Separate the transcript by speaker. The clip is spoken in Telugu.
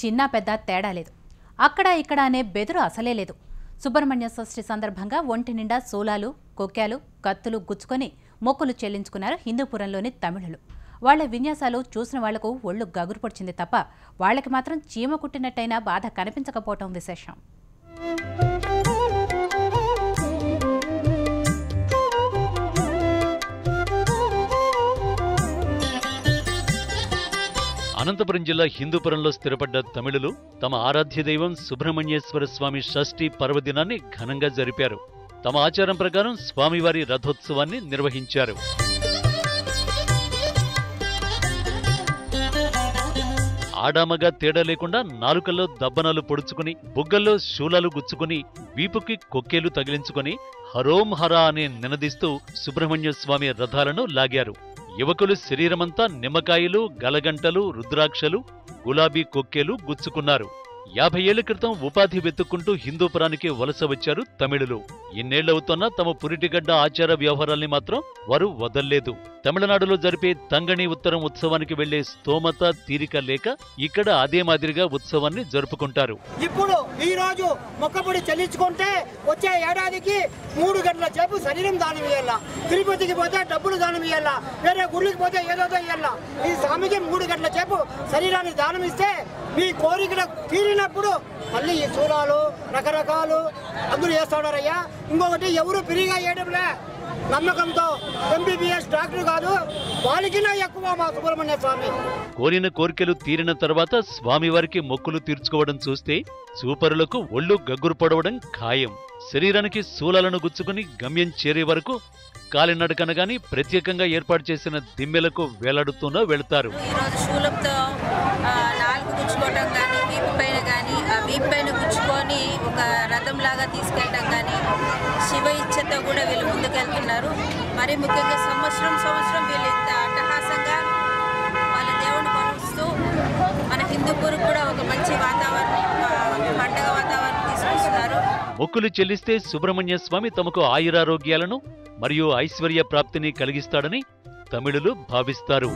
Speaker 1: చిన్న పెద్ద తేడా లేదు. అక్కడ ఇక్కడ అనే బెదురు అసలే లేదు. సుబ్రహ్మణ్య షష్ఠి సందర్భంగా ఒంటి నిండా శూలాలు, కొక్కాలు, కత్తులు గుచ్చుకొని మొక్కులు చెల్లించుకున్నారు హిందూపురంలోని తమిళులు. వాళ్ల విన్యాసాలు చూసిన వాళ్లకు ఒళ్ళు గగురు పొడిచింది తప్ప వాళ్లకి మాత్రం చీమ కుట్టినట్టయినా బాధ కనిపించకపోవటం విశేషం.
Speaker 2: అనంతపురం జిల్లా హిందూపురంలో స్థిరపడ్డ తమిళులు తమ ఆరాధ్య దైవం సుబ్రహ్మణ్యేశ్వర స్వామి షష్ఠి పర్వదినాన్ని ఘనంగా జరిపారు. తమ ఆచారం ప్రకారం స్వామివారి రథోత్సవాన్ని నిర్వహించారు. ఆడామగా తేడా లేకుండా నాలుకల్లో దబ్బనాలు పొడుచుకుని, బుగ్గల్లో శూలాలు గుచ్చుకుని, వీపుకి కొక్కేలు తగిలించుకుని హరోం హరా అని నినదిస్తూ సుబ్రహ్మణ్య స్వామి రథాలను లాగారు. యువకులు శరీరమంతా నిమ్మకాయలు, గలగంటలు, రుద్రాక్షలు, గులాబీ కొక్కేలు గుచ్చుకున్నారు. 50 ఏళ్ల క్రితం ఉపాధి వెతుక్కుంటూ హిందూపురానికి వలస వచ్చారు తమిళులు. ఇన్నేళ్లవుతున్నా తమ పురిటిగడ్డ ఆచార వ్యవహారాల్ని మాత్రం వారు వదల్లేదు. తమిళనాడులో జరిపే తంగణి ఉత్తరం ఉత్సవానికి వెళ్లే స్తోమత, తీరిక లేక ఇక్కడ అదే మాదిరిగా ఉత్సవాన్ని జరుపుకుంటారు.
Speaker 3: ఇప్పుడు ఈ రోజు మొక్కబడి చెల్లించుకుంటే వచ్చే ఏడాదికి 3 గంటల సేపు శరీరం దానం ఇయ్యాల, తిరుపతికి పోతే డబ్బులు దానం ఇయ్యాల, వేరే గుళ్ళకి పోతే ఏదోదో ఇయ్యాల. ఈ స్వామికి 3 గంటల సేపు శరీరాన్ని దానం ఇస్తే మీ కోరికలు తీరినప్పుడు మళ్ళీ ఈ శూలాలు రకరకాలు అందరూ చేస్తాడారయ్యా. ఇంకొకటి ఎవరు ఫ్రీగా చేయడంలే, నమ్మకంతో ఎంబీబీఎస్ డాక్టర్ కాదు, వాళ్ళకి ఎక్కువ మా సుబ్రహ్మణ్య స్వామి.
Speaker 2: కోరిన కోరికలు తీరిన తర్వాత స్వామివారికి మొక్కులు తీర్చుకోవడం చూస్తే చూపరులకు ఒళ్ళు గగ్గురు పడవడం ఖాయం. శరీరానికి శూలాలను గుచ్చుకుని గమ్యం చేరే వరకు కాలినడకన గాని ప్రత్యేకంగా ఏర్పాటు చేసిన దిమ్మెలకు వేలాడుతూనే వెళతారు.
Speaker 4: వీపు పైన గుచ్చుకొని ఒక రథంలాగా తీసుకెళ్ళడం కానీ శివ ఇచ్ఛతో కూడా వీళ్ళు ముందుకెళ్తున్నారు. మరి ముఖ్యంగా సంవత్సరం వీళ్ళు ఇంత అట్టహాసంగా వాళ్ళ దేవుని కొలుస్తూ మన హిందూపూర్ కూడా ఒక మంచి వాతావరణం, పండగ వాతావరణం తీసుకొస్తున్నారు.
Speaker 2: మొక్కులు చెల్లిస్తే సుబ్రహ్మణ్య స్వామి తమకు ఆయురారోగ్యాలను మరియు ఐశ్వర్య ప్రాప్తిని కలిగిస్తాడని తమిళులు భావిస్తారు.